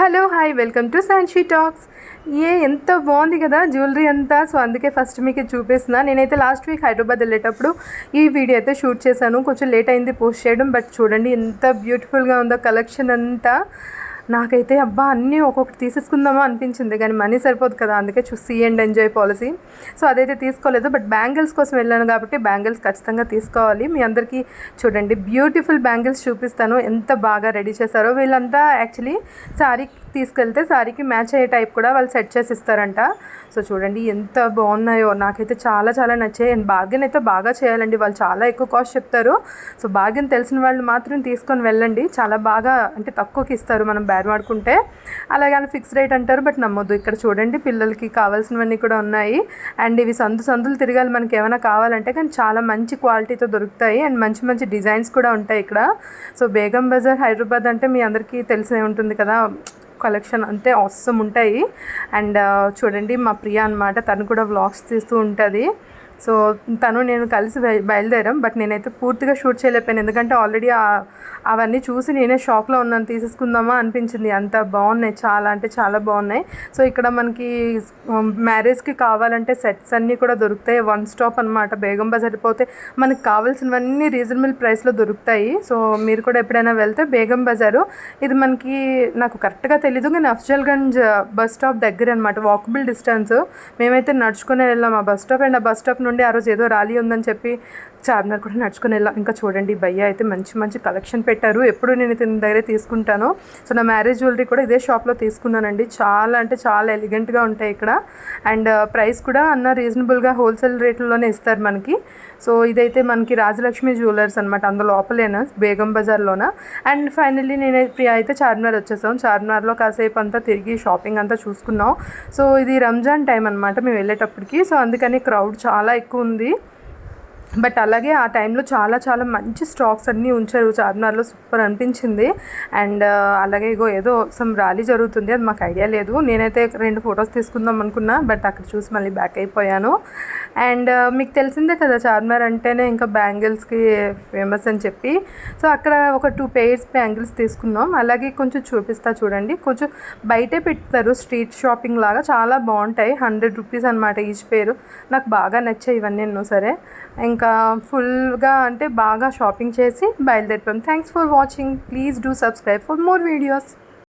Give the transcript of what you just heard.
Hello hi welcome to Sanshi talks. ఎంత బాగుంది కదా జ్యువెలరీ అంతా. సో అందుకే ఫస్ట్ మీకు చూపిస్తున్నా. నేనైతే లాస్ట్ వీక్ హైదరాబాద్ వెళ్ళేటప్పుడు ఈ వీడియో అయితే షూట్ చేశాను. కొంచెం లేట్ అయింది పోస్ట్ చేయడం, బట్ చూడండి ఎంత బ్యూటిఫుల్గా ఉందో కలెక్షన్ అంతా. నాకైతే అబ్బా అన్నీ ఒక్కొక్కటి తీసేసుకుందామా అనిపించింది, కానీ మనీ సరిపోదు కదా, అందుకే see and enjoy policy. So అదైతే తీసుకోలేదు, బట్ బ్యాంగిల్స్ కోసం వెళ్ళాను కాబట్టి బ్యాంగిల్స్ ఖచ్చితంగా తీసుకోవాలి. మీ అందరికీ చూడండి బ్యూటిఫుల్ బ్యాంగిల్స్ చూపిస్తాను, ఎంత బాగా రెడీ చేశారో. వీళ్ళంతా యాక్చువల్లీ శారీ తీసుకెళ్తే శారీకి మ్యాచ్ అయ్యే టైప్ కూడా వాళ్ళు సెట్ చేసి ఇస్తారంట. సో చూడండి ఎంత బాగున్నాయో, నాకైతే చాలా చాలా నచ్చాయి. అండ్ బార్గెన్ అయితే బాగా చేయాలండి, వాళ్ళు చాలా ఎక్కువ కాస్ట్ చెప్తారు. సో బార్గెన్ తెలిసిన వాళ్ళు మాత్రం తీసుకొని వెళ్ళండి, చాలా బాగా అంటే తక్కువకి ఇస్తారు మనం బేరమాడుకుంటే. అలాగే వాళ్ళు ఫిక్స్ రేట్ అంటారు, బట్ నమ్మొద్దు. ఇక్కడ చూడండి పిల్లలకి కావాల్సినవన్నీ కూడా ఉన్నాయి. అండ్ ఇవి సందులు తిరగాలి మనకి ఏమైనా కావాలంటే, కానీ చాలా మంచి క్వాలిటీతో దొరుకుతాయి అండ్ మంచి మంచి డిజైన్స్ కూడా ఉంటాయి ఇక్కడ. సో బేగం బజార్ హైదరాబాద్ అంటే మీ అందరికీ తెలిసే ఉంటుంది కదా, కలెక్షన్ అంతే అవసరం ఉంటాయి. అండ్ చూడండి మా ప్రియా అనమాట, తను కూడా వ్లాగ్స్ తీస్తూ ఉంటుంది. సో తను నేను కలిసి బయలుదేరాం, బట్ నేనైతే పూర్తిగా షూట్ చేయలేకపోయాను, ఎందుకంటే ఆల్రెడీ అవన్నీ చూసి నేనే షాక్లో ఉన్నాను. తీసేసుకుందామా అనిపించింది, అంత బాగున్నాయి, చాలా అంటే చాలా బాగున్నాయి. సో ఇక్కడ మనకి మ్యారేజ్కి కావాలంటే సెట్స్ అన్నీ కూడా దొరుకుతాయి. వన్ స్టాప్ అనమాట బేగం బజార్. పోతే మనకు కావాల్సినవన్నీ రీజనబుల్ ప్రైస్లో దొరుకుతాయి. సో మీరు కూడా ఎప్పుడైనా వెళ్తే బేగం బజారు, ఇది మనకి నాకు కరెక్ట్గా తెలీదు కానీ అఫ్జల్గంజ్ బస్ స్టాప్ దగ్గర అనమాట, వాకబుల్ డిస్టెన్స్. మేమైతే నడుచుకునే వెళ్ళాం ఆ బస్ స్టాప్. అండ్ ఆ బస్ స్టాప్ నుండి ఆ రోజు ఏదో ర్యాలీ ఉందని చెప్పి చార్మినార్ కూడా నడుచుకుని వెళ్ళాం. ఇంకా చూడండి భయ్య అయితే మంచి మంచి కలెక్షన్ పెట్టారు, ఎప్పుడు నేను తిన దగ్గరే తీసుకుంటాను. సో నా మ్యారేజ్ జ్యువెలరీ కూడా ఇదే షాప్లో తీసుకున్నానండి. చాలా అంటే చాలా ఎలిగెంట్గా ఉంటాయి ఇక్కడ. అండ్ ప్రైస్ కూడా అన్న రీజనబుల్గా హోల్సేల్ రేట్లలోనే ఇస్తారు మనకి. సో ఇదైతే మనకి రాజలక్ష్మి జ్యువెలర్స్ అనమాట, అందులో లోపలేనా బేగం బజార్లోన. అండ్ ఫైనల్లీ ప్రియా అయితే చార్మినార్ వచ్చేసాం. చార్మినార్లో కాసేపు అంతా తిరిగి షాపింగ్ అంతా చూసుకున్నాం. సో ఇది రంజాన్ టైం అనమాట మేము వెళ్ళేటప్పటికి, సో అందుకని క్రౌడ్ చాలా ఎక్కువ ఉంది. బట్ అలాగే ఆ టైంలో చాలా చాలా మంచి స్టాక్స్ అన్నీ ఉంచారు చార్మినార్లో, సూపర్ అనిపించింది. అండ్ అలాగే ఇగో ఏదో సమ్ ర్యాలీ జరుగుతుంది, అది మాకు ఐడియా లేదు. నేనైతే 2 ఫొటోస్ తీసుకుందాం అనుకున్నా, బట్ అక్కడ చూసి మళ్ళీ బ్యాక్ అయిపోయాను. అండ్ మీకు తెలిసిందే కదా చార్మినార్ అంటేనే ఇంకా బ్యాంగిల్స్కి ఫేమస్ అని చెప్పి. సో అక్కడ ఒక 2 పెయిర్స్ బ్యాంగిల్స్ తీసుకున్నాం. అలాగే కొంచెం చూపిస్తా చూడండి, కొంచెం బయటే పెడతారు స్ట్రీట్ షాపింగ్ లాగా, చాలా బాగుంటాయి. 100 రూపీస్ అనమాట ఈచ్ పేరు. నాకు బాగా నచ్చాయి ఇవన్నీ ఎన్నో సరే. ఇంకా ఫుల్గా అంటే బాగా షాపింగ్ చేసి బయలుదేరిపోయాం. Thanks for watching. Please do subscribe for more videos.